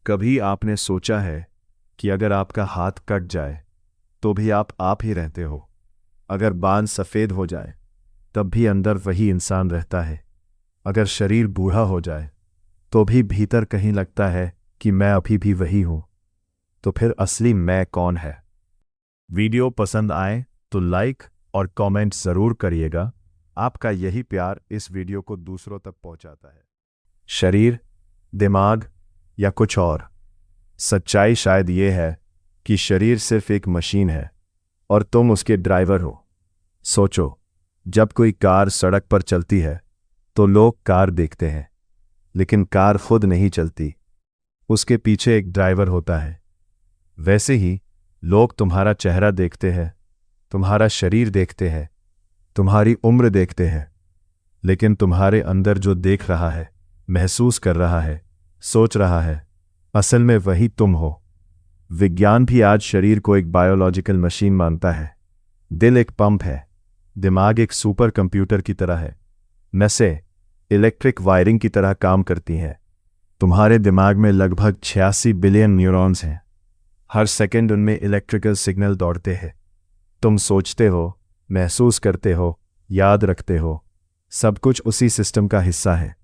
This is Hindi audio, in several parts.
कभी आपने सोचा है कि अगर आपका हाथ कट जाए तो भी आप ही रहते हो? अगर बाल सफ़ेद हो जाए तब भी अंदर वही इंसान रहता है। अगर शरीर बूढ़ा हो जाए तो भी भीतर कहीं लगता है कि मैं अभी भी वही हूं। तो फिर असली मैं कौन है? वीडियो पसंद आए तो लाइक और कमेंट ज़रूर करिएगा। आपका यही प्यार इस वीडियो को दूसरों तक पहुंचाता है। शरीर, दिमाग या कुछ और? सच्चाई शायद ये है कि शरीर सिर्फ एक मशीन है और तुम उसके ड्राइवर हो। सोचो, जब कोई कार सड़क पर चलती है तो लोग कार देखते हैं, लेकिन कार खुद नहीं चलती, उसके पीछे एक ड्राइवर होता है। वैसे ही लोग तुम्हारा चेहरा देखते हैं, तुम्हारा शरीर देखते हैं, तुम्हारी उम्र देखते हैं, लेकिन तुम्हारे अंदर जो देख रहा है, महसूस कर रहा है, सोच रहा है, असल में वही तुम हो। विज्ञान भी आज शरीर को एक बायोलॉजिकल मशीन मानता है। दिल एक पंप है, दिमाग एक सुपर कंप्यूटर की तरह है, नसें इलेक्ट्रिक वायरिंग की तरह काम करती हैं। तुम्हारे दिमाग में लगभग 86 बिलियन न्यूरॉन्स हैं। हर सेकंड उनमें इलेक्ट्रिकल सिग्नल दौड़ते हैं। तुम सोचते हो, महसूस करते हो, याद रखते हो, सब कुछ उसी सिस्टम का हिस्सा है।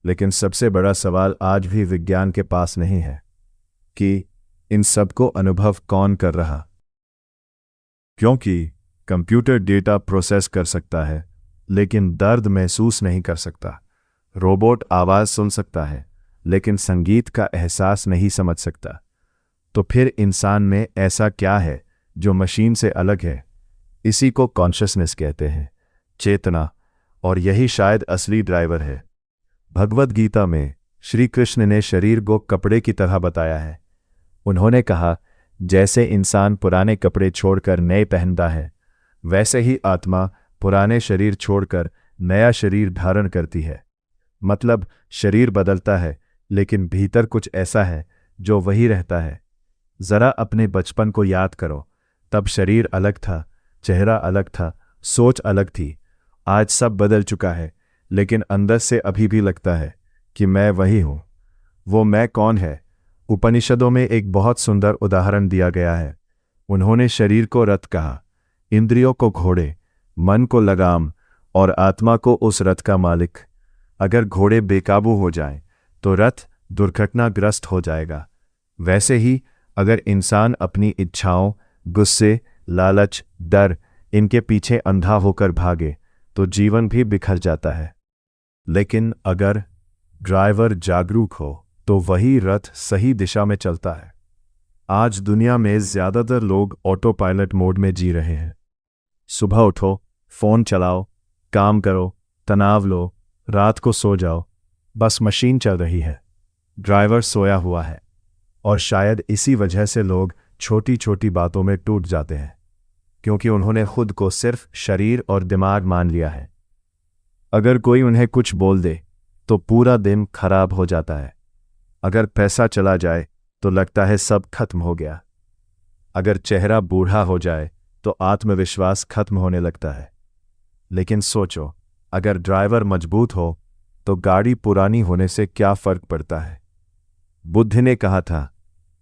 लेकिन सबसे बड़ा सवाल आज भी विज्ञान के पास नहीं है कि इन सबको अनुभव कौन कर रहा। क्योंकि कंप्यूटर डेटा प्रोसेस कर सकता है, लेकिन दर्द महसूस नहीं कर सकता। रोबोट आवाज़ सुन सकता है, लेकिन संगीत का एहसास नहीं समझ सकता। तो फिर इंसान में ऐसा क्या है जो मशीन से अलग है? इसी को कॉन्शसनेस कहते हैं, चेतना, और यही शायद असली ड्राइवर है। भगवद गीता में श्री कृष्ण ने शरीर को कपड़े की तरह बताया है। उन्होंने कहा, जैसे इंसान पुराने कपड़े छोड़कर नए पहनता है, वैसे ही आत्मा पुराने शरीर छोड़कर नया शरीर धारण करती है। मतलब शरीर बदलता है, लेकिन भीतर कुछ ऐसा है जो वही रहता है। जरा अपने बचपन को याद करो, तब शरीर अलग था, चेहरा अलग था, सोच अलग थी। आज सब बदल चुका है, लेकिन अंदर से अभी भी लगता है कि मैं वही हूं। वो मैं कौन है? उपनिषदों में एक बहुत सुंदर उदाहरण दिया गया है। उन्होंने शरीर को रथ कहा, इंद्रियों को घोड़े, मन को लगाम और आत्मा को उस रथ का मालिक। अगर घोड़े बेकाबू हो जाएं, तो रथ दुर्घटनाग्रस्त हो जाएगा। वैसे ही अगर इंसान अपनी इच्छाओं, गुस्से, लालच, डर, इनके पीछे अंधा होकर भागे तो जीवन भी बिखर जाता है। लेकिन अगर ड्राइवर जागरूक हो तो वही रथ सही दिशा में चलता है। आज दुनिया में ज़्यादातर लोग ऑटो पायलट मोड में जी रहे हैं। सुबह उठो, फ़ोन चलाओ, काम करो, तनाव लो, रात को सो जाओ, बस मशीन चल रही है, ड्राइवर सोया हुआ है। और शायद इसी वजह से लोग छोटी छोटी बातों में टूट जाते हैं, क्योंकि उन्होंने खुद को सिर्फ शरीर और दिमाग मान लिया है। अगर कोई उन्हें कुछ बोल दे तो पूरा दिन खराब हो जाता है। अगर पैसा चला जाए तो लगता है सब खत्म हो गया। अगर चेहरा बूढ़ा हो जाए तो आत्मविश्वास खत्म होने लगता है। लेकिन सोचो, अगर ड्राइवर मजबूत हो तो गाड़ी पुरानी होने से क्या फर्क पड़ता है? बुद्ध ने कहा था,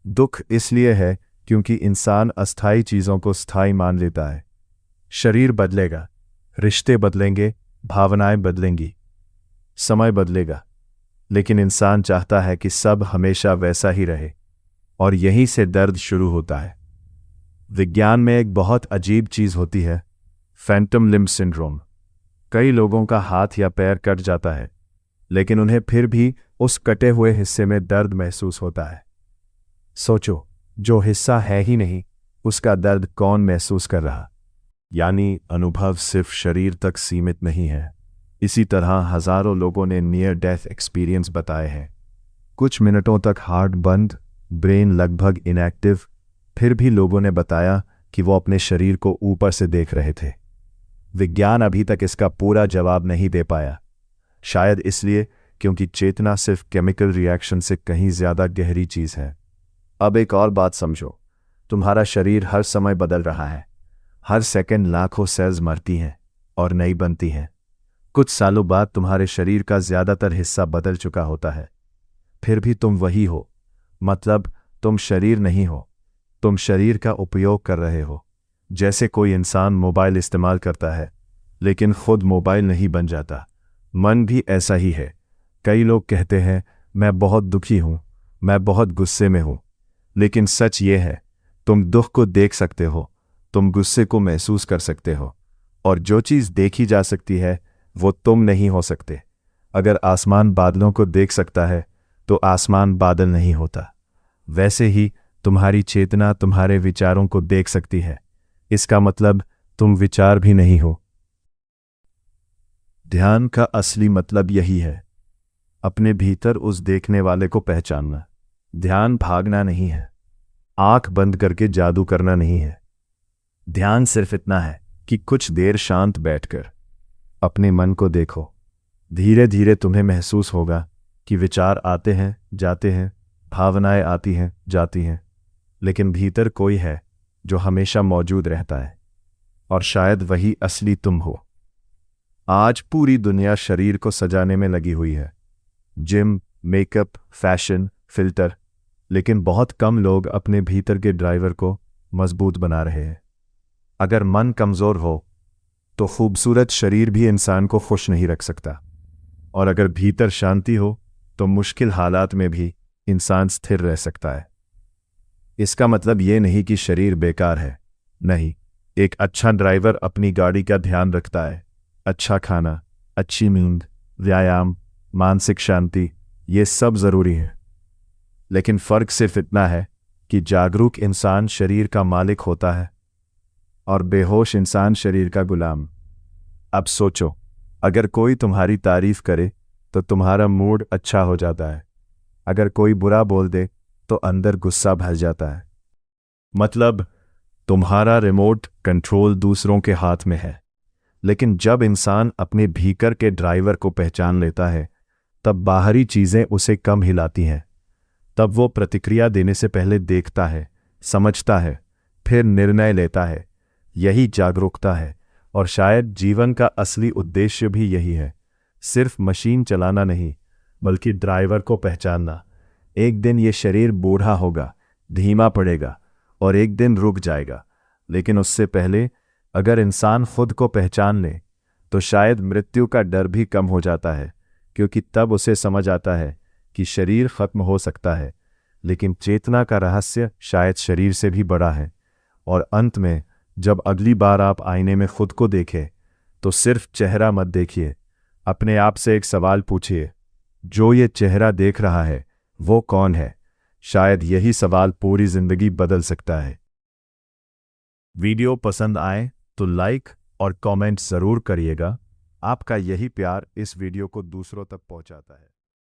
दुख इसलिए है क्योंकि इंसान अस्थायी चीज़ों को स्थायी मान लेता है। शरीर बदलेगा, रिश्ते बदलेंगे, भावनाएं बदलेंगी, समय बदलेगा, लेकिन इंसान चाहता है कि सब हमेशा वैसा ही रहे, और यहीं से दर्द शुरू होता है। विज्ञान में एक बहुत अजीब चीज़ होती है, फैंटम लिम्ब सिंड्रोम। कई लोगों का हाथ या पैर कट जाता है, लेकिन उन्हें फिर भी उस कटे हुए हिस्से में दर्द महसूस होता है। सोचो, जो हिस्सा है ही नहीं, उसका दर्द कौन महसूस कर रहा? यानी अनुभव सिर्फ शरीर तक सीमित नहीं है। इसी तरह हजारों लोगों ने नियर डेथ एक्सपीरियंस बताए हैं। कुछ मिनटों तक हार्ट बंद, ब्रेन लगभग इनएक्टिव, फिर भी लोगों ने बताया कि वो अपने शरीर को ऊपर से देख रहे थे। विज्ञान अभी तक इसका पूरा जवाब नहीं दे पाया, शायद इसलिए क्योंकि चेतना सिर्फ केमिकल रिएक्शन से कहीं ज्यादा गहरी चीज है। अब एक और बात समझो, तुम्हारा शरीर हर समय बदल रहा है। हर सेकंड लाखों सेल्स मरती हैं और नई बनती हैं। कुछ सालों बाद तुम्हारे शरीर का ज्यादातर हिस्सा बदल चुका होता है, फिर भी तुम वही हो। मतलब तुम शरीर नहीं हो, तुम शरीर का उपयोग कर रहे हो। जैसे कोई इंसान मोबाइल इस्तेमाल करता है लेकिन खुद मोबाइल नहीं बन जाता, मन भी ऐसा ही है। कई लोग कहते हैं मैं बहुत दुखी हूं, मैं बहुत गुस्से में हूं, लेकिन सच ये है तुम दुख को देख सकते हो, तुम गुस्से को महसूस कर सकते हो, और जो चीज़ देखी जा सकती है वो तुम नहीं हो सकते। अगर आसमान बादलों को देख सकता है तो आसमान बादल नहीं होता। वैसे ही तुम्हारी चेतना तुम्हारे विचारों को देख सकती है, इसका मतलब तुम विचार भी नहीं हो। ध्यान का असली मतलब यही है, अपने भीतर उस देखने वाले को पहचानना। ध्यान भागना नहीं है, आंख बंद करके जादू करना नहीं है। ध्यान सिर्फ इतना है कि कुछ देर शांत बैठकर अपने मन को देखो। धीरे धीरे तुम्हें महसूस होगा कि विचार आते हैं जाते हैं, भावनाएं आती हैं जाती हैं, लेकिन भीतर कोई है जो हमेशा मौजूद रहता है, और शायद वही असली तुम हो। आज पूरी दुनिया शरीर को सजाने में लगी हुई है, जिम, मेकअप, फैशन, फिल्टर, लेकिन बहुत कम लोग अपने भीतर के ड्राइवर को मजबूत बना रहे हैं। अगर मन कमज़ोर हो तो खूबसूरत शरीर भी इंसान को खुश नहीं रख सकता, और अगर भीतर शांति हो तो मुश्किल हालात में भी इंसान स्थिर रह सकता है। इसका मतलब ये नहीं कि शरीर बेकार है, नहीं। एक अच्छा ड्राइवर अपनी गाड़ी का ध्यान रखता है। अच्छा खाना, अच्छी नींद, व्यायाम, मानसिक शांति, ये सब ज़रूरी है, लेकिन फ़र्क सिर्फ इतना है कि जागरूक इंसान शरीर का मालिक होता है और बेहोश इंसान शरीर का गुलाम। अब सोचो, अगर कोई तुम्हारी तारीफ करे तो तुम्हारा मूड अच्छा हो जाता है, अगर कोई बुरा बोल दे तो अंदर गुस्सा भर जाता है। मतलब तुम्हारा रिमोट कंट्रोल दूसरों के हाथ में है। लेकिन जब इंसान अपने भीतर के ड्राइवर को पहचान लेता है तब बाहरी चीज़ें उसे कम हिलाती हैं। तब वो प्रतिक्रिया देने से पहले देखता है, समझता है, फिर निर्णय लेता है। यही जागरूकता है, और शायद जीवन का असली उद्देश्य भी यही है, सिर्फ मशीन चलाना नहीं, बल्कि ड्राइवर को पहचानना। एक दिन ये शरीर बूढ़ा होगा, धीमा पड़ेगा, और एक दिन रुक जाएगा, लेकिन उससे पहले अगर इंसान खुद को पहचान ले तो शायद मृत्यु का डर भी कम हो जाता है, क्योंकि तब उसे समझ आता है कि शरीर खत्म हो सकता है, लेकिन चेतना का रहस्य शायद शरीर से भी बड़ा है। और अंत में जब अगली बार आप आईने में खुद को देखें तो सिर्फ चेहरा मत देखिए, अपने आप से एक सवाल पूछिए, जो ये चेहरा देख रहा है वो कौन है? शायद यही सवाल पूरी जिंदगी बदल सकता है। वीडियो पसंद आए तो लाइक और कमेंट ज़रूर करिएगा। आपका यही प्यार इस वीडियो को दूसरों तक पहुंचाता है।